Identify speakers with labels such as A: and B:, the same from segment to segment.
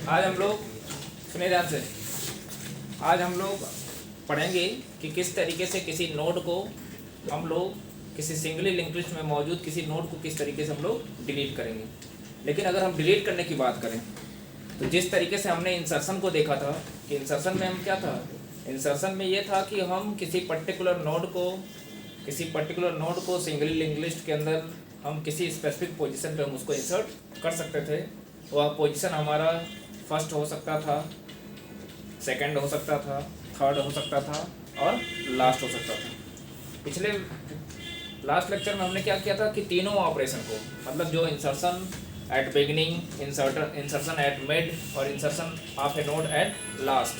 A: आज हम लोग सुने ध्यान से, आज हम लोग पढ़ेंगे कि किस तरीके से किसी नोड को हम लोग किसी सिंगली लिंक्ड लिस्ट में मौजूद किसी नोड को किस तरीके से हम लोग डिलीट करेंगे। लेकिन अगर हम डिलीट करने की बात करें तो जिस तरीके से हमने इंसर्शन को देखा था कि इंसर्शन में हम क्या था, इंसर्शन में ये था कि हम किसी पर्टिकुलर नोड को सिंगली लिंक्ड लिस्ट के अंदर हम किसी स्पेसिफिक पोजीशन पे हम उसको इंसर्ट कर सकते थे। वह पोजीशन हमारा फर्स्ट हो सकता था, सेकंड हो सकता था, थर्ड हो सकता था और लास्ट हो सकता था। पिछले लास्ट लेक्चर में हमने क्या किया था कि तीनों ऑपरेशन को, मतलब जो insertion at beginning, insertion at mid और insertion of a node at last,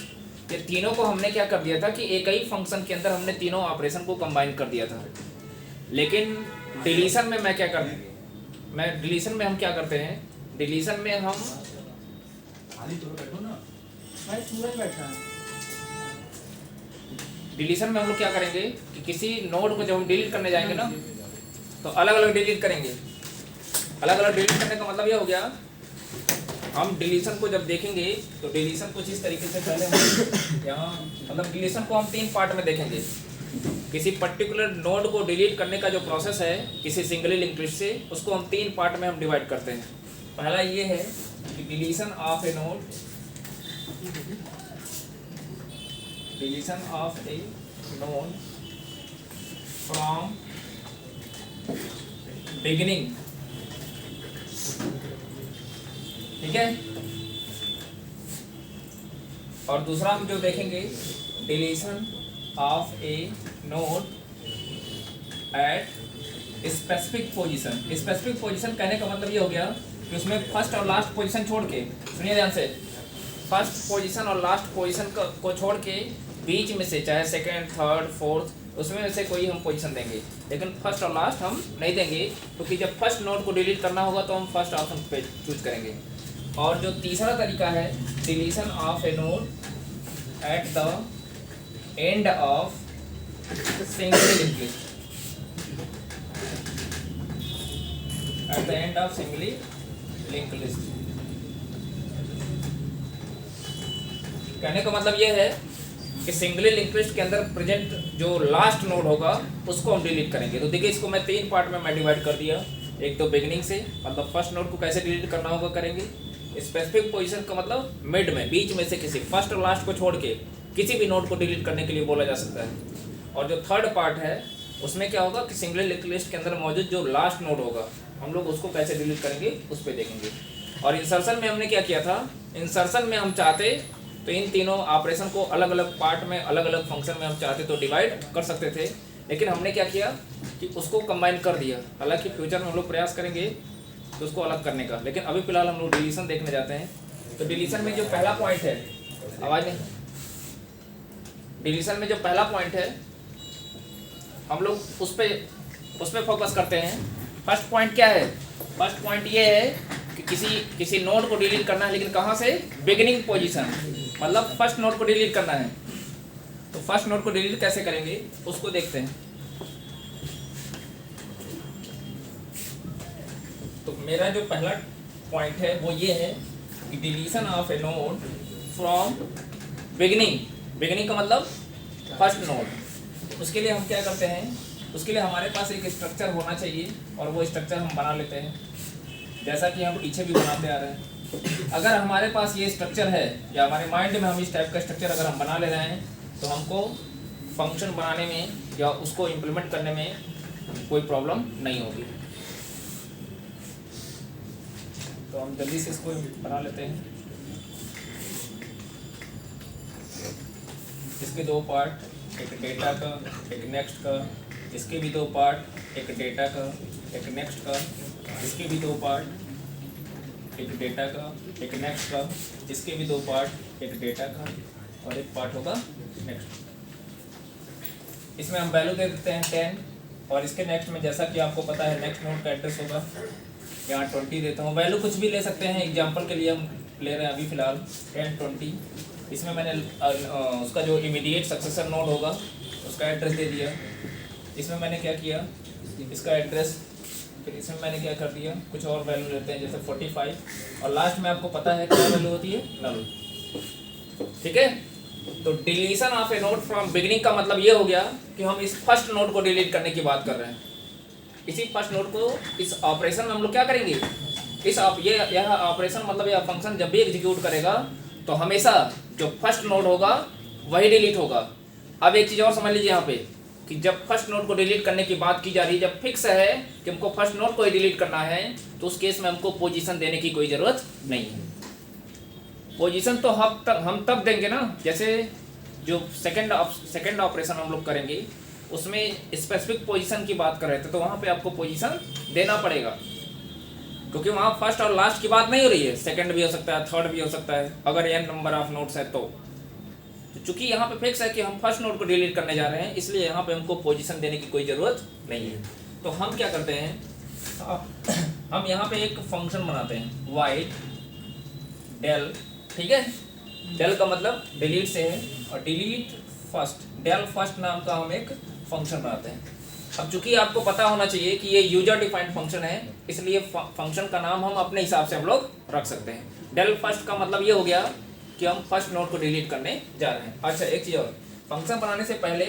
A: ये तीनों को हमने क्या कर दिया था कि एक ही फंक्शन के अंदर हमने तीनों ऑपरेशन को कंबाइन कर दिया था। लेकिन डिलीशन में डिलीशन में हम क्या करते हैं, डिलीशन में हम डिलीशन में हम लोग क्या करेंगे कि किसी नोड को जब हम डिलीट करने जाएंगे ना तो अलग अलग डिलीट करेंगे। अलग अलग डिलीट करने का मतलब ये हो गया, हम डिलीशन को जब देखेंगे तो डिलीशन कुछ इस तरीके से पहले हम यहाँ मतलब डिलीशन को हम 3 पार्ट में देखेंगे। किसी पर्टिकुलर नोड को डिलीट करने का जो प्रोसेस है किसी सिंगली लिंक्ड लिस्ट से, उसको हम 3 पार्ट में हम डिवाइड करते हैं। पहला ये है कि deletion of a node, deletion of a node from beginning, ठीक है। और दूसरा हम जो देखेंगे deletion of a node at specific position. Specific position कहने का मतलब ये हो गया कि उसमें फर्स्ट और लास्ट पोजीशन छोड़ के, सुनिए ध्यान से, फर्स्ट पोजीशन और लास्ट पोजीशन को छोड़ के बीच में से चाहे सेकंड, थर्ड, फोर्थ, उसमें से कोई हम पोजीशन देंगे। लेकिन फर्स्ट और लास्ट हम नहीं देंगे, क्योंकि जब फर्स्ट नोड को डिलीट करना होगा तो हम फर्स्ट ऑप्शन पे चूज करेंगे। और जो तीसरा तरीका है deletion of a node at the end of singly linked list, at the end of singly linked list. कहने का मतलब यह है कि सिंगली लिंक्ड लिस्ट के अंदर प्रेजेंट जो लास्ट नोड होगा उसको हम डिलीट करेंगे। तो देखिए इसको मैं 3 पार्ट में डिवाइड कर दिया। एक तो बिगिनिंग से, मतलब फर्स्ट नोड को कैसे डिलीट करना होगा करेंगे। स्पेसिफिक पोजीशन का मतलब मिड में, बीच में से किसी, फर्स्ट और लास्ट को छोड़ के किसी भी नोड को डिलीट करने के लिए बोला जा सकता है। और जो थर्ड पार्ट है उसमें क्या होगा कि सिंगली लिंक्ड लिस्ट के अंदर मौजूद जो लास्ट नोड होगा हम लोग उसको कैसे डिलीट करेंगे उस पर देखेंगे। और इंसर्शन में हमने क्या किया था, इंसर्शन में हम चाहते तो इन तीनों ऑपरेशन को अलग अलग पार्ट में, अलग अलग फंक्शन में हम चाहते तो डिवाइड कर सकते थे। लेकिन हमने क्या किया कि उसको कंबाइन कर दिया। हालांकि फ्यूचर में हम लोग प्रयास करेंगे तो उसको अलग करने का, लेकिन अभी फिलहाल हम लोग डिलीशन देखने जाते हैं। तो डिलीशन में जो पहला पॉइंट है, आवाज़ नहीं, डिलीशन में जो पहला पॉइंट है हम लोग उस पर फोकस करते हैं। फर्स्ट पॉइंट क्या है, फर्स्ट पॉइंट ये है कि किसी नोड को डिलीट करना है, लेकिन कहाँ से, बिगिनिंग पोजीशन, मतलब फर्स्ट नोड को डिलीट करना है। तो फर्स्ट नोड को डिलीट कैसे करेंगे उसको देखते हैं। तो मेरा जो पहला पॉइंट है वो ये है कि deletion of a node from beginning, beginning का मतलब फर्स्ट नोड। उसके लिए हम क्या करते हैं, उसके लिए हमारे पास एक स्ट्रक्चर होना चाहिए और वो स्ट्रक्चर हम बना लेते हैं, जैसा कि हम पीछे भी बनाते आ रहे हैं। अगर हमारे पास ये स्ट्रक्चर है या हमारे माइंड में हम इस टाइप का स्ट्रक्चर अगर हम बना ले रहे हैं तो हमको फंक्शन बनाने में या उसको इम्प्लीमेंट करने में कोई प्रॉब्लम नहीं होगी। तो हम जल्दी से इसको बना लेते हैं। इसके 2 पार्ट, एक डेटा का, एक नेक्स्ट का। इसके भी 2 पार्ट, एक डेटा का, एक नेक्स्ट का। इसके भी 2 पार्ट, एक डेटा का, एक नेक्स्ट का। इसके भी 2 पार्ट, एक डेटा का और एक पार्ट होगा नेक्स्ट। इसमें हम वैल्यू दे देते हैं 10 और इसके नेक्स्ट में जैसा कि आपको पता है नेक्स्ट नोड का एड्रेस होगा, यहाँ 20 देता हूँ। वैल्यू कुछ भी ले सकते हैं, एग्जांपल के लिए हम ले रहे हैं अभी फ़िलहाल 10, 20। इसमें मैंने उसका जो इमीडिएट सक्सेसर नोड होगा उसका एड्रेस दे दिया। इसमें मैंने क्या किया, इसका एड्रेस फिर इसमें मैंने क्या कर दिया, कुछ और वैल्यू लेते हैं जैसे 45, और लास्ट में आपको पता है क्या वैल्यू होती है, नल। ठीक है, तो deletion of a node from beginning का मतलब ये हो गया कि हम इस फर्स्ट नोड को डिलीट करने की बात कर रहे हैं। इसी फर्स्ट नोड को इस ऑपरेशन में हम लोग क्या करेंगे, यह ऑपरेशन मतलब यह फंक्शन जब भी एग्जीक्यूट करेगा तो हमेशा जो फर्स्ट नोड होगा वही डिलीट होगा। अब एक चीज़ और समझ लीजिए यहाँ पे कि जब फर्स्ट नोड को डिलीट करने की बात की जा रही है, जब फिक्स है कि हमको फर्स्ट नोड को ही डिलीट करना है, तो उस केस में हमको पोजीशन देने की कोई ज़रूरत नहीं है। पोजीशन तो हम तब देंगे ना, जैसे जो सेकंड ऑपरेशन हम लोग करेंगे उसमें स्पेसिफिक पोजीशन की बात कर रहे थे, तो वहाँ पे आपको पोजीशन देना पड़ेगा, क्योंकि वहाँ फर्स्ट और लास्ट की बात नहीं हो रही है, सेकंड भी हो सकता है, थर्ड भी हो सकता है, अगर n नंबर ऑफ नोड्स है तो चूंकि यहाँ पे फिक्स है कि हम फर्स्ट नोड को डिलीट करने जा रहे हैं, इसलिए यहाँ पे हमको पोजीशन देने की कोई ज़रूरत नहीं है। तो हम क्या करते हैं, हम यहाँ पे एक फंक्शन बनाते हैं वाइड डेल। ठीक है, डेल का मतलब डिलीट से है, और डिलीट फर्स्ट, डेल फर्स्ट नाम का हम एक फंक्शन बनाते हैं। अब चूंकि आपको पता होना चाहिए कि ये यूजर डिफाइंड फंक्शन है, इसलिए फंक्शन का नाम हम अपने हिसाब से हम लोग रख सकते हैं। डेल फर्स्ट का मतलब ये हो गया कि हम फर्स्ट नोड को डिलीट करने जा रहे हैं। अच्छा एक चीज़ और, फंक्शन बनाने से पहले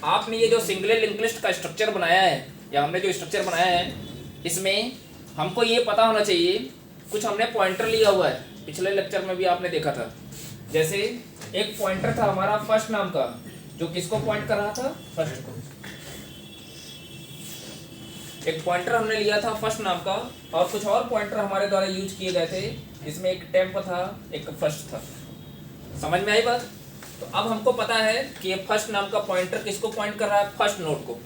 A: आपने ये जो सिंगल लिंक लिस्ट का स्ट्रक्चर बनाया है, या हमने जो स्ट्रक्चर बनाया है, इसमें हमको ये पता होना चाहिए, कुछ हमने पॉइंटर लिया हुआ है, पिछले लेक्चर में भी आपने देखा था। जैसे एक पॉइंटर था हमारा फर्स्ट नाम का, जो किसको पॉइंट कर रहा था, फर्स्ट को। एक पॉइंटर हमने लिया था फर्स्ट नाम का, और कुछ और पॉइंटर हमारे द्वारा यूज किए गए थे, इसमें एक टेम्प था, एक फर्स्ट था। समझ में आई बात? तो अब हमको पता है कि ये फर्स्ट नाम का पॉइंटर किसको पॉइंट कर रहा है, फर्स्ट नोड को।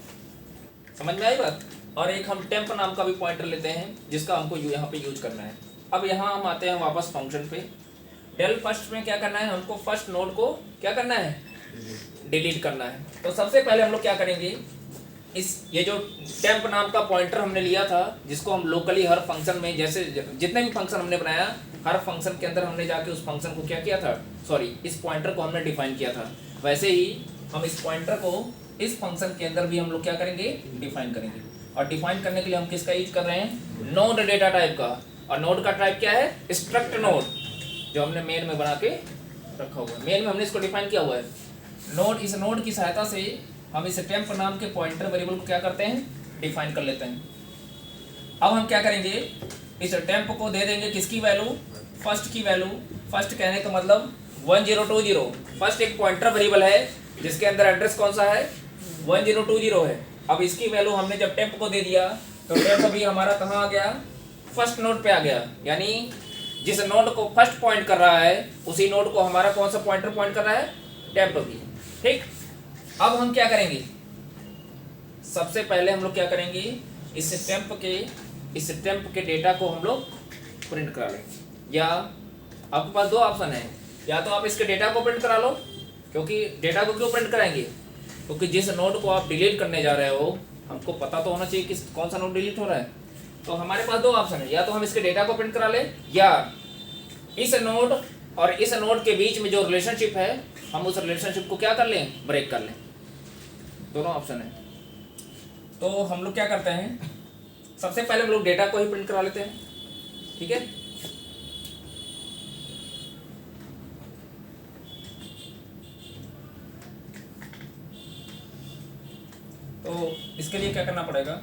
A: समझ में आई बात? और एक हम टेम्प नाम का भी पॉइंटर लेते हैं, जिसका हमको यहाँ पे यूज करना है। अब यहाँ हम आते हैं वापस फंक्शन पे। डेल फर्स्ट में क्या करना है, हमको फर्स्ट नोड को क्या करना है, डिलीट करना है। तो सबसे पहले हम लोग क्या करेंगे, ये जो टेम्प नाम का पॉइंटर हमने लिया था, जिसको हम लोकली हर फंक्शन में, जैसे जितने भी फंक्शन हमने बनाया, हर फंक्शन के अंदर हमने जाके उस फंक्शन को क्या किया था, इस पॉइंटर को हमने डिफाइन किया था। वैसे ही हम इस पॉइंटर को इस फंक्शन के अंदर भी हम लोग क्या करेंगे, डिफाइन करेंगे। और डिफाइन करने के लिए हम किसका यूज कर रहे हैं, नोड डेटा टाइप का। और नोड का टाइप क्या है, स्ट्रक्ट नोड, जो हमने मेन में बना के रखा हुआ है। मेन में हमने इसको डिफाइन किया हुआ है। नोड, इस नोड की सहायता से हम इस टेम्प नाम के पॉइंटर वेरिएबल को क्या करते हैं, डिफाइन कर लेते हैं। अब हम क्या करेंगे, इस टेम्प को दे देंगे किसकी वैल्यू, फर्स्ट की वैल्यू। फर्स्ट कहने का मतलब 1020। फर्स्ट एक पॉइंटर वेरिएबल है जिसके अंदर एड्रेस कौन सा है, 1020 है। अब इसकी वैल्यू हमने जब टेम्प को दे दिया, तो टेम्प भी हमारा कहाँ आ गया, फर्स्ट नोड पे आ गया। यानी जिस नोड को फर्स्ट पॉइंट कर रहा है, उसी नोड को हमारा कौन सा पॉइंटर पॉइंट कर रहा है, टेम्प भी। ठीक, अब हम क्या करेंगे, सबसे पहले हम लोग क्या करेंगे, इस टेम्प के डेटा को हम लोग प्रिंट करा लेंगे। या आपके पास दो ऑप्शन है, या तो आप इसके डेटा को प्रिंट करा लो, क्योंकि डेटा को क्यों प्रिंट कराएंगे, क्योंकि जिस नोड को आप डिलीट करने जा रहे हो, हमको पता तो होना चाहिए कि कौन सा नोड डिलीट हो रहा है। तो हमारे पास दो ऑप्शन है, या तो हम इसके डेटा को प्रिंट करा लें, या इस नोड और इस नोड के बीच में जो रिलेशनशिप है, हम उस रिलेशनशिप को क्या कर लें, ब्रेक कर लें। दोनों ऑप्शन है। तो हम लोग क्या करते हैं, सबसे पहले हम लोग डेटा को ही प्रिंट करा लेते हैं। ठीक है, तो इसके लिए क्या करना पड़ेगा,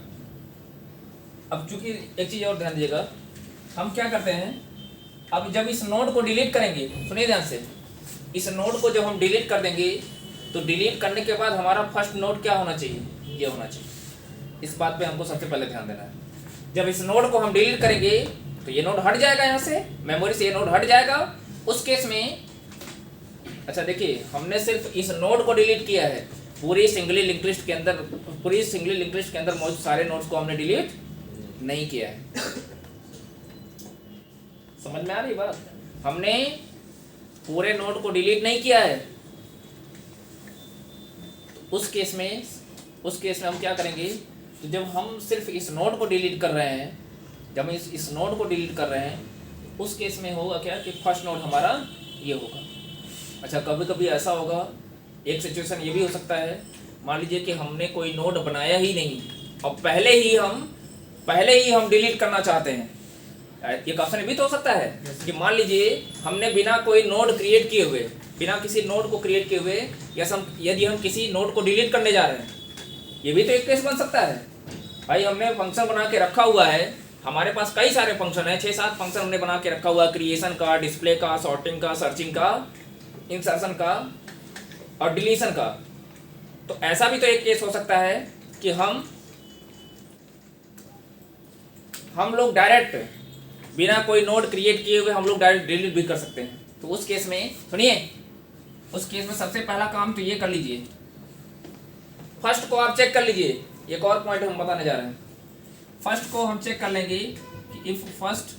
A: अब चूंकि एक चीज़ और ध्यान दीजिएगा, हम क्या करते हैं, अब जब इस नोड को डिलीट करेंगे, सुनिए ध्यान से, इस नोड को जब हम डिलीट कर देंगे, तो डिलीट करने के बाद हमारा फर्स्ट नोड क्या होना चाहिए, ये होना चाहिए। इस बात पे हमको सबसे पहले ध्यान देना है। जब इस नोड को हम डिलीट करेंगे, तो ये नोड हट जाएगा, यहाँ से मेमोरी से ये नोड हट जाएगा। उस केस में, अच्छा देखिए, हमने सिर्फ इस नोड को डिलीट किया है, पूरी सिंगली लिंक लिस्ट के अंदर मौजूद सारे नोड्स को हमने डिलीट नहीं किया है। समझ में आ रही बात? हमने पूरे नोड को डिलीट नहीं किया है। उस केस में हम क्या करेंगे, तो जब हम सिर्फ इस नोड को डिलीट कर रहे हैं, जब हम इस नोड को डिलीट कर रहे हैं, उस केस में होगा क्या कि फर्स्ट नोड हमारा ये होगा। अच्छा, कभी कभी ऐसा होगा, एक सिचुएशन ये भी हो सकता है, मान लीजिए कि हमने कोई नोड बनाया ही नहीं और पहले ही हम पहले ही हम डिलीट करना चाहते हैं। ये क्वेश्चन भी तो हो सकता है कि मान लीजिए हमने बिना कोई नोड क्रिएट किए हुए, बिना किसी नोड को क्रिएट किए हुए यदि हम किसी नोड को डिलीट करने जा रहे हैं, ये भी तो एक केस बन सकता है। भाई हमने फंक्शन बना के रखा हुआ है, हमारे पास कई सारे फंक्शन है, 6-7 फंक्शन हमने बना के रखा हुआ है, क्रिएशन का, डिस्प्ले का, सॉर्टिंग का, सर्चिंग का, इंसर्शन का और डिलीशन का। तो ऐसा भी तो एक केस हो सकता है कि हम लोग डायरेक्ट बिना कोई नोड क्रिएट किए हुए हम लोग डायरेक्ट डिलीट भी कर सकते हैं। तो उस केस में सुनिए, उस केस में सबसे पहला काम तो ये कर लीजिए, फर्स्ट को आप चेक कर लीजिए। एक और पॉइंट हम बताने जा रहे हैं। फर्स्ट को हम चेक कर लेंगे कि if first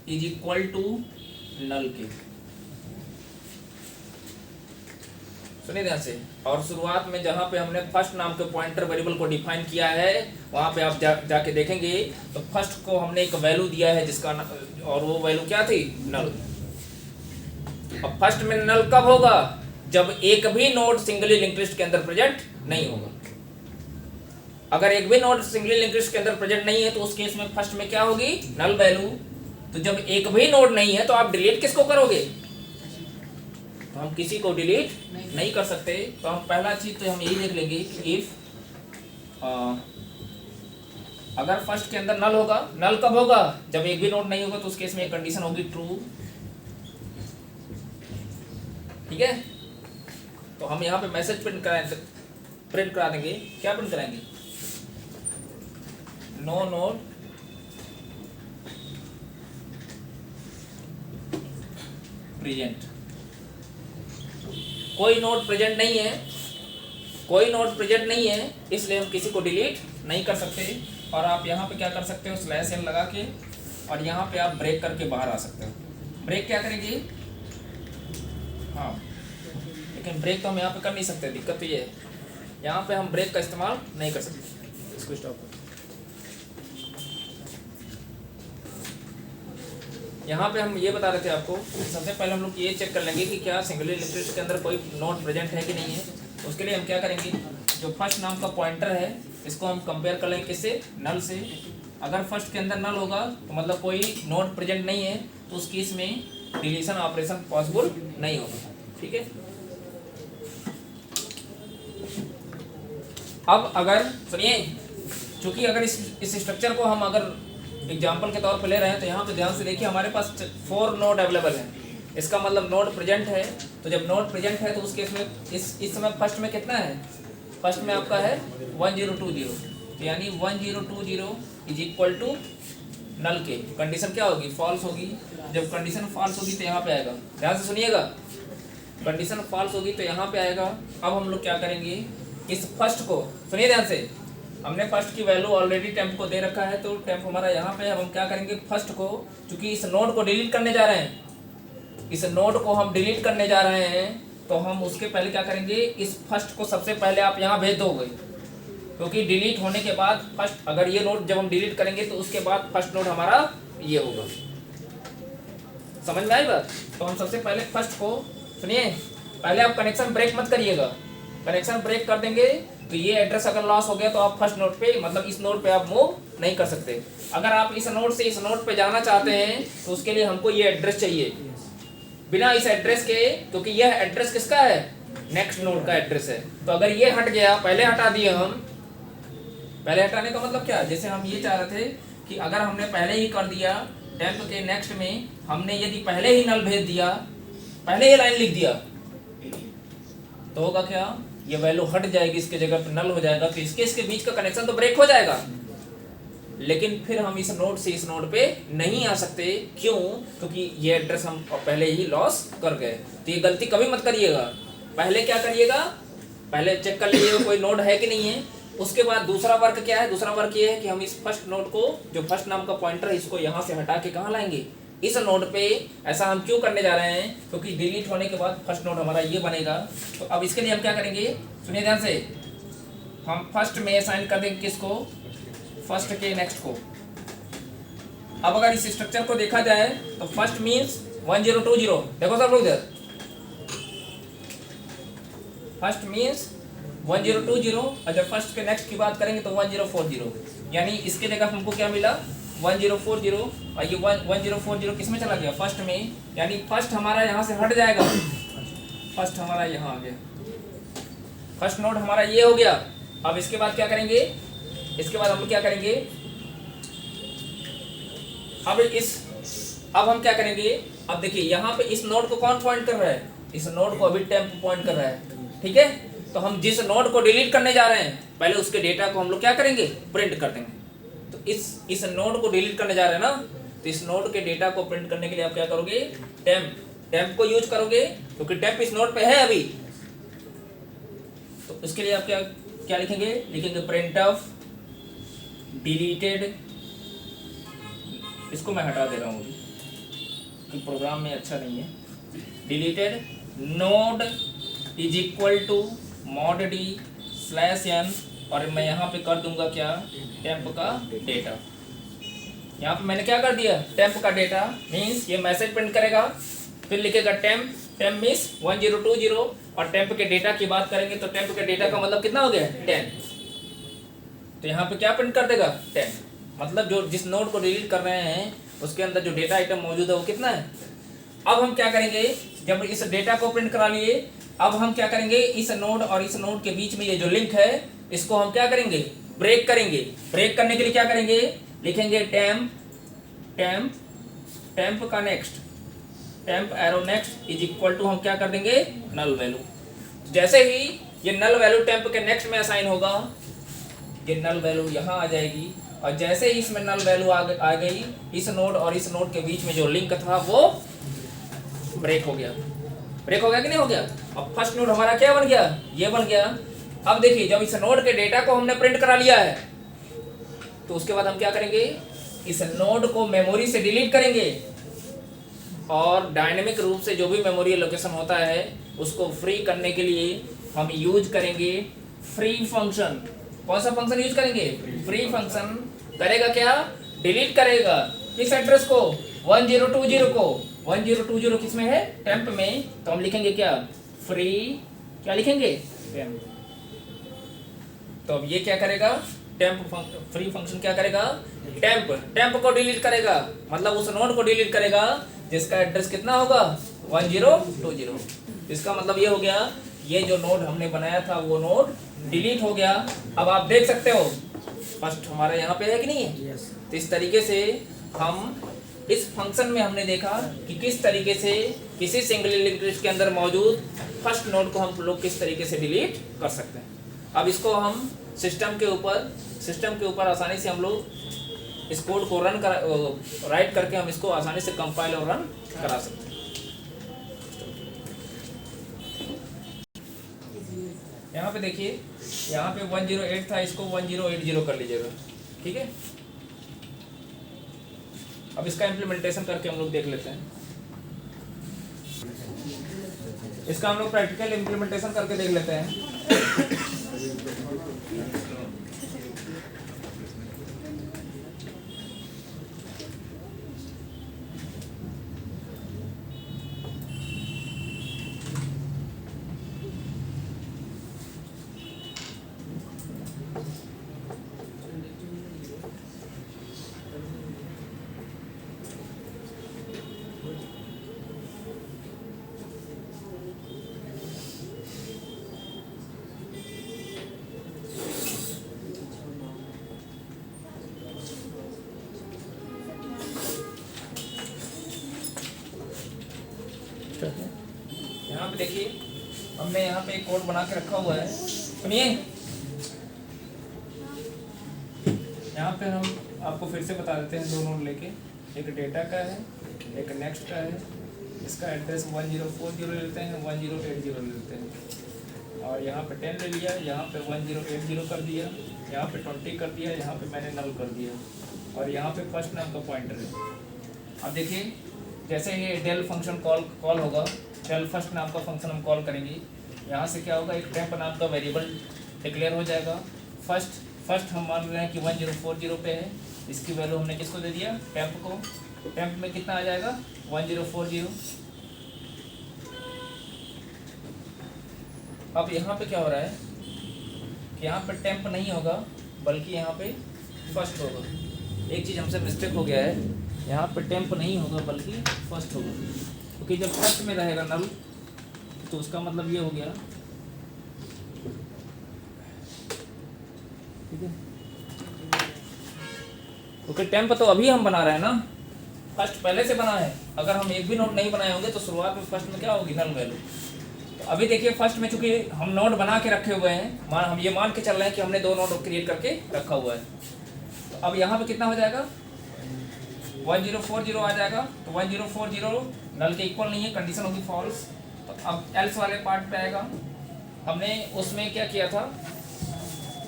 A: is equal to null के, सुनिए ध्यान से। और शुरुआत में जहां पे हमने फर्स्ट नाम के पॉइंटर वेरिएबल को डिफाइन किया है, वहां पे आप जाके देखेंगे तो फर्स्ट को हमने एक वैल्यू दिया है जिसका और वो वैल्यू क्या थी, नल। अब फर्स्ट में नल कब होगा, जब एक भी नोड सिंगली लिंक्ड लिस्ट के अंदर प्रेजेंट नहीं होगा। अगर एक भी नोड सिंगली लिंक्ड लिस्ट के अंदर प्रेजेंट नहीं है तो उस केस में फर्स्ट में क्या होगी, नल वैल्यू। तो जब एक भी नोड नहीं है तो आप डिलीट किसको करोगे, तो हम किसी को डिलीट नहीं कर सकते। तो हम पहला चीज तो हम यही देख लेंगे कि इफ अगर फर्स्ट के अंदर नल होगा, नल कब होगा, जब एक भी नोड नहीं होगा, तो उस केस में एक कंडीशन होगी ट्रू। ठीक है, तो हम यहाँ पे मैसेज प्रिंट करा देंगे। क्या प्रिंट कराएंगे, नो नोड प्रेजेंट। कोई नोड प्रेजेंट नहीं है, कोई नोड प्रेजेंट नहीं है, इसलिए हम किसी को डिलीट नहीं कर सकते। और आप यहाँ पे क्या कर सकते हो, स्लैश एन लगा के और यहाँ पे आप ब्रेक करके बाहर आ सकते हो। ब्रेक क्या करेंगे, हाँ, लेकिन ब्रेक तो हम यहाँ पे कर नहीं सकते। दिक्कत तो ये है, यहाँ पे हम ब्रेक का इस्तेमाल नहीं कर सकते। इसको स्टॉप कर, यहाँ पे हम ये बता रहे थे आपको, सबसे पहले हम लोग ये चेक कर लेंगे कि क्या सिंगली लिंक्ड लिस्ट के अंदर कोई नोड प्रेजेंट है कि नहीं है। उसके लिए हम क्या करेंगे, जो फर्स्ट नाम का पॉइंटर है इसको हम कंपेयर कर लेंगे किससे, नल से। अगर फर्स्ट के अंदर नल होगा तो मतलब कोई नोड प्रेजेंट नहीं है, तो उस केस में डिलीशन ऑपरेशन पॉसिबल नहीं होगा। ठीक है, अब अगर सुनिए, चूंकि अगर इस स्ट्रक्चर को हम अगर एग्जाम्पल के तौर पर ले रहे हैं तो यहाँ पे ध्यान से देखिए, हमारे पास 4 नोड अवेलेबल है। इसका मतलब नोड प्रेजेंट है। तो जब नोड प्रेजेंट है तो उस केस में इस समय फर्स्ट में कितना है, फर्स्ट में आपका है 1020। तो यानी 1020 इज इक्वल टू नल के। कंडीशन क्या होगी, फॉल्स होगी। जब कंडीशन फॉल्स होगी तो यहाँ पे आएगा, ध्यान से सुनिएगा, कंडीशन फॉल्स होगी तो यहाँ पे आएगा। अब हम लोग क्या करेंगे, इस फर्स्ट को सुनिए ध्यान से, हमने फर्स्ट की वैल्यू ऑलरेडी टेम्प को दे रखा है, तो टेम्प हमारा यहाँ पे है। अब हम क्या करेंगे, फर्स्ट को, चूंकि इस नोड को डिलीट करने जा रहे हैं, इस नोड को हम डिलीट करने जा रहे हैं, तो हम उसके पहले क्या करेंगे, इस फर्स्ट को सबसे पहले आप यहाँ भेज दोगे, क्योंकि डिलीट होने के बाद फर्स्ट, अगर ये नोड जब हम डिलीट करेंगे तो उसके बाद फर्स्ट नोड हमारा ये होगा। समझ में आई बात। तो हम सबसे पहले फर्स्ट को, सुनिए, पहले आप कनेक्शन ब्रेक मत करिएगा। कनेक्शन ब्रेक कर देंगे तो ये एड्रेस अगर लॉस हो गया तो आप फर्स्ट नोड पे, मतलब इस नोड पे आप मूव नहीं कर सकते। अगर आप इस नोड से इस नोड पे जाना चाहते हैं तो उसके लिए हमको ये एड्रेस चाहिए। बिना इस एड्रेस के, क्योंकि यह एड्रेस किसका है, नेक्स्ट नोड का एड्रेस है। तो अगर ये हट गया, पहले हटा दिए हम, पहले हटाने का मतलब क्या, जैसे हम ये चाह रहे थे कि अगर हमने पहले ही कर दिया टेम्प के नेक्स्ट में, हमने यदि पहले ही नल भेज दिया, पहले ही लाइन लिख दिया, तो होगा क्या, ये वैल्यू हट जाएगी, इसके जगह पे नल हो जाएगा। तो इसके बीच का कनेक्शन तो ब्रेक हो जाएगा, लेकिन फिर हम इस नोड से इस नोड पे नहीं आ सकते। क्यों, क्योंकि ये एड्रेस हम पहले ही लॉस कर गए। तो ये गलती कभी मत करिएगा। पहले क्या करिएगा, पहले चेक कर लीजिएगा कोई नोड है कि नहीं है। उसके बाद दूसरा वर्क क्या है, दूसरा वर्क ये है कि हम इस फर्स्ट नोड को, जो फर्स्ट नाम का पॉइंटर है, इसको यहाँ से हटा के कहाँ लाएंगे, इस नोड पे। ऐसा हम क्यों करने जा रहे हैं, क्योंकि डिलीट होने के बाद फर्स्ट नोड हमारा ये बनेगा। तो अब इसके लिए हम क्या करेंगे, सुनिए ध्यान से, हम फर्स्ट में असाइन कर देंगे किसको, फर्स्ट के नेक्स्ट को। अब अगर इस स्ट्रक्चर को देखा जाए तो फर्स्ट मीन्स 1020, देखो सब लोग इधर, फर्स्ट मीन्स 1020, और जब फर्स्ट के नेक्स्ट की बात करेंगे तो 1040। यानी इसके जगह हमको क्या मिला 1040 और ये 1040 किस में चला गया फर्स्ट में, यानी फर्स्ट हमारा यहाँ से हट जाएगा, फर्स्ट हमारा यहाँ आ गया, फर्स्ट नोड हमारा ये हो गया। अब इसके बाद क्या करेंगे, इसके बाद हम लोग क्या करेंगे, अब हम क्या करेंगे, अब देखिए यहाँ पे इस नोड को कौन पॉइंट कर रहा है, इस नोड को अभी टेम्प पॉइंट कर रहा है, ठीक है। तो हम जिस नोड को डिलीट करने जा रहे हैं पहले उसके डेटा को हम लोग क्या करेंगे, प्रिंट कर देंगे। तो इस नोड को डिलीट करने जा रहे हैं ना, तो इस नोड के डेटा को प्रिंट करने के लिए आप क्या करोगे, टेम्प को यूज करोगे, क्योंकि टेम्प इस नोड पे है अभी। तो उसके लिए आप क्या लिखेंगे, प्रिंट ऑफ डिलीटेड, इसको मैं हटा दे रहा हूँ कि प्रोग्राम में अच्छा नहीं है, deleted node is equal to mod d/n, और मैं यहाँ पे कर दूंगा क्या, टेम्प का डेटा। यहाँ पे मैंने क्या कर दिया, टेम्प का डेटा मीन्स ये मैसेज प्रिंट करेगा, फिर लिखेगा टेम्प मीन्स 1020, और टेम्प के डेटा की बात करेंगे तो टेम्प के डेटा का मतलब कितना हो गया 10। तो यहाँ पे क्या प्रिंट कर देगा 10, मतलब जो जिस नोड को डिलीट कर रहे हैं उसके अंदर जो डेटा आइटम मौजूद है वो कितना है। अब हम क्या करेंगे, जब इस डेटा को प्रिंट करा लिए, अब हम क्या करेंगे, इस नोड और इस नोड के बीच में ये जो लिंक है इसको हम क्या करेंगे, ब्रेक करेंगे। ब्रेक करने के लिए क्या करेंगे, लिखेंगे टेम्प का next, temp arrow next is equal to, हम क्या कर देंगे नल वैल्यू। जैसे ही ये नल वैल्यू टेम्प के नेक्स्ट में असाइन होगा, ये नल वैल्यू यहाँ आ जाएगी, और जैसे ही इसमें नल वैल्यू आ गई, इस नोड और इस नोड के बीच में जो लिंक था वो ब्रेक हो गया। ब्रेक हो गया कि नहीं हो गया। अब फर्स्ट नोड हमारा क्या बन गया, ये बन गया। अब देखिए जब इस नोड के डेटा को हमने प्रिंट करा लिया है, तो उसके बाद हम क्या करेंगे, इस नोड को मेमोरी से डिलीट करेंगे, और डायनेमिक रूप से जो भी मेमोरी लोकेशन होता है उसको फ्री करने के लिए हम यूज करेंगे फ्री फंक्शन। कौन सा फंक्शन यूज करेंगे, फ्री फंक्शन। करेगा क्या, डिलीट करेगा किस एड्रेस को, 1020 को। 1020 किस में है, टेम्प में। तो हम लिखेंगे क्या, फ्री, क्या लिखेंगे टेम्प। तो अब ये क्या करेगा, टेम्प फ्री फंक्शन क्या करेगा, टेम्प को डिलीट करेगा, मतलब उस नोड को डिलीट करेगा जिसका एड्रेस कितना होगा 1020। इसका मतलब ये हो गया, ये जो नोड हमने बनाया था वो नोड डिलीट हो गया। अब आप देख सकते हो फर्स्ट हमारा यहाँ पे है कि नहीं है। तो इस तरीके से हम इस फंक्शन में हमने देखा कि किस तरीके से किसी सिंगल लिंक्ड लिस्ट के अंदर मौजूद फर्स्ट नोड को हम लोग किस तरीके से डिलीट कर सकते हैं। अब इसको हम सिस्टम के ऊपर आसानी से हम लोग इस कोड को राइट करके हम इसको आसानी से कंपाइल और रन करा सकते हैं। यहाँ पे देखिए, यहाँ पे 108 था, इसको 1080 कर लीजिएगा, ठीक है। अब इसका इम्प्लीमेंटेशन करके हम लोग देख लेते हैं। इसका हम लोग प्रैक्टिकल इम्प्लीमेंटेशन करके देख लेते हैं। यहाँ पे देखिए, हमने यहाँ पे एक कोड बना के रखा हुआ है, सुनिए। यहाँ पे हम आपको फिर से बता देते हैं, दो नोड लेके, एक डेटा का है, एक नेक्स्ट का है। इसका एड्रेस 1040 लेते हैं, 1080 लेते हैं, और यहाँ पे 10 ले लिया, यहाँ पे 1080 कर दिया, यहाँ पे 20 कर दिया, यहाँ पे मैंने नल कर दिया, और यहाँ पे फर्स्ट नाम का पॉइंटर है। अब देखिए, जैसे ही डेल फंक्शन कॉल होगा, डेल फर्स्ट नाम का फंक्शन हम कॉल करेंगे, यहाँ से क्या होगा, एक टेम्प नाम का वेरिएबल डिक्लेयर हो जाएगा। फर्स्ट हम मान रहे हैं कि 1040 पे है, इसकी वैल्यू हमने किसको दे दिया, टेम्प को। टेम्प में कितना आ जाएगा 1040। अब यहाँ पे क्या हो रहा है कि यहाँ पे टेम्प नहीं होगा, बल्कि यहाँ पे फर्स्ट होगा। एक चीज़ हमसे मिस्टेक हो गया है, यहाँ पे टेम्प नहीं होगा बल्कि फर्स्ट होगा, क्योंकि जब फर्स्ट में रहेगा नल तो उसका मतलब ये हो गया, ठीक है। क्योंकि टेम्प तो अभी हम बना रहे हैं ना, फर्स्ट पहले से बना है। अगर हम एक भी नोड नहीं बनाए होंगे तो शुरुआत में फर्स्ट में क्या होगी, नल वैल्यू। तो अभी देखिए फर्स्ट में चूंकि हम नोड बना के रखे हुए हैं, हम ये मान के चल रहे हैं कि हमने 2 नोड क्रिएट करके रखा हुआ है। तो अब यहाँ पे कितना हो जाएगा, 1040 आ जाएगा। तो 1040 नल के इक्वल नहीं है, कंडीशन होगी फॉल्स। तो अब एल्स वाले पार्ट पे आएगा। हमने उसमें क्या किया था,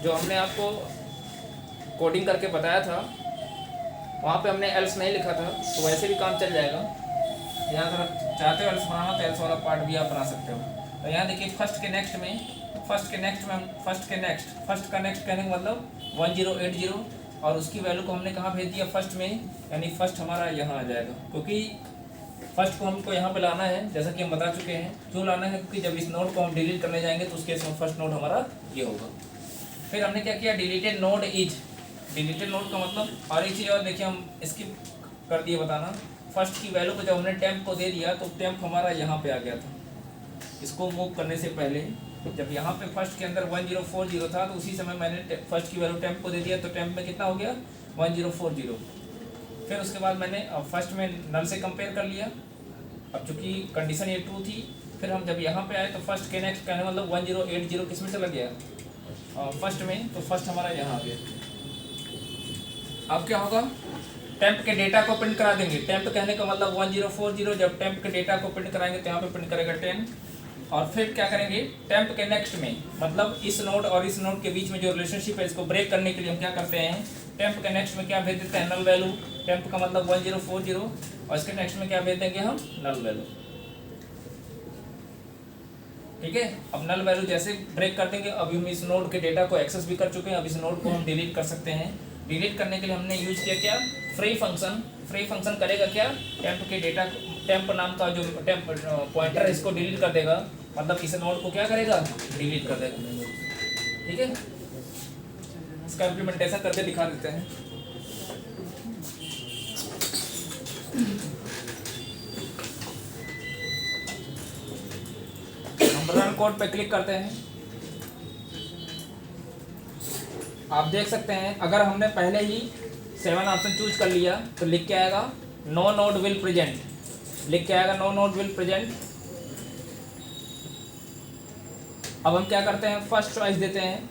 A: जो हमने आपको कोडिंग करके बताया था, वहाँ पे हमने एल्स नहीं लिखा था, तो वैसे भी काम चल जाएगा। या अगर आप चाहते हो एल्स बनाना तो एल्स वाला पार्ट भी आप बना सकते हो। तो यहाँ देखिए फर्स्ट के नेक्स्ट का नेक्स्ट कहने का मतलब 1080, और उसकी वैल्यू को हमने कहाँ भेज दिया, फर्स्ट में, यानी फर्स्ट हमारा यहाँ आ जाएगा। क्योंकि फर्स्ट को हमको यहाँ पे लाना है, जैसा कि हम बता चुके हैं। क्यों लाना है, क्योंकि जब इस नोड को हम डिलीट करने जाएंगे तो उसके समय फर्स्ट नोड हमारा ये होगा। फिर हमने क्या किया, deleted node is, deleted node का मतलब, और एक चीज़ और देखिए हम स्किप कर दिए बताना, फर्स्ट की वैल्यू को जब हमने टेम्प को दे दिया तो टेम्प हमारा यहाँ पे आ गया था। इसको मूव करने से पहले जब यहाँ पे फर्स्ट के अंदर 1040 था तो उसी समय मैंने फर्स्ट की वैल्यू टेम्प को दे दिया, तो टेम्प में कितना हो गया, 1040। फिर उसके बाद मैंने फर्स्ट में नल से कंपेयर कर लिया। अब चूँकि कंडीशन ये ट्रू थी, फिर हम जब यहाँ पे आए तो फर्स्ट के नेक्स्ट कहने मतलब 1080 किस में चला गया, फर्स्ट में, तो फर्स्ट हमारा यहाँ आ गया। अब क्या होगा, टेम्प के डेटा को प्रिंट करा देंगे। टेम्प कहने का मतलब 1040, जब टेम्प के डेटा को प्रिंट कराएंगे तो यहाँ पे प्रिंट करेगा 10। और फिर क्या करेंगे, टेम्प के नेक्स्ट में, मतलब इस नोड और इस नोड के बीच में जो रिलेशनशिप है इसको ब्रेक करने के लिए हम क्या करते हैं, टेम्प के नेक्स्ट में क्या भेज देते हैं, नल वैल्यू। टेम्प का मतलब 1040, और इसके नेक्स्ट में क्या भेज देंगे हम, नल वैल्यू। ठीक है। अब नल वैल्यू जैसे ब्रेक कर देंगे, अभी हम इस नोड के डेटा को एक्सेस भी कर चुके हैं, अब इस नोड को हम डिलीट कर सकते हैं। डिलीट करने के लिए हमने यूज किया क्या, फ्री फंक्शन। फ्री फंक्शन करेगा क्या, टेम्प के डेटा, टेम्प नाम का जो टेम्प पॉइंटर इसको डिलीट कर देगा, मतलब इस नोड को क्या करेगा, डिलीट कर देगा। ठीक है, इसका इम्प्लीमेंटेशन करके दिखा देते हैं। हम रन कोड पे क्लिक करते हैं। आप देख सकते हैं अगर हमने पहले ही 7 ऑप्शन चूज कर लिया तो लिख के आएगा नो नोड विल प्रेजेंट, लिख के आएगा नो नोड विल प्रेजेंट। अब हम क्या करते हैं, फर्स्ट चॉइस देते हैं,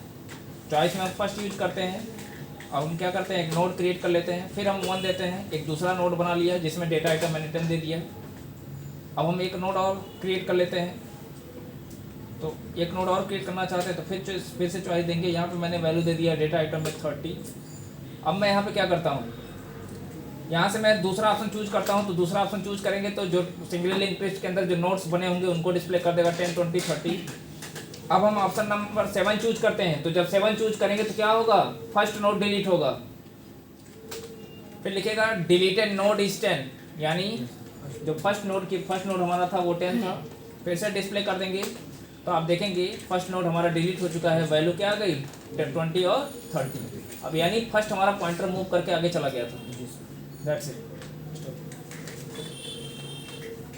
A: चॉइस में हम फर्स्ट यूज करते हैं। अब हम क्या करते हैं, एक नोड क्रिएट कर लेते हैं, फिर हम 1 देते हैं, एक दूसरा नोड बना लिया जिसमें डेटा आइटम मैंने 10 दे दिया। अब हम एक नोड और क्रिएट कर लेते हैं, तो एक नोड और क्रिएट करना चाहते हैं तो फिर से चॉइस देंगे। यहाँ पे मैंने वैल्यू दे दिया डेटा आइटम में 30। अब मैं यहाँ पे क्या करता हूँ, यहाँ से मैं दूसरा ऑप्शन चूज करता हूँ। तो दूसरा ऑप्शन चूज करेंगे तो जो सिंगल लिंक लिस्ट के अंदर जो नोड्स बने होंगे उनको डिस्प्ले कर देगा 10, 20, 30। अब हम ऑप्शन नंबर 7 चूज करते हैं, तो जब 7 चूज करेंगे तो क्या होगा, फर्स्ट नोड डिलीट होगा। फिर लिखेगा डिलीटेड नोड इज 10, यानी जो फर्स्ट नोड हमारा था वो 10 था। फिर से डिस्प्ले कर देंगे तो आप देखेंगे फर्स्ट नोड हमारा डिलीट हो चुका है, वैल्यू क्या आ गई, 20 और 30। अब यानी फर्स्ट हमारा पॉइंटर मूव करके आगे चला गया था। That's it.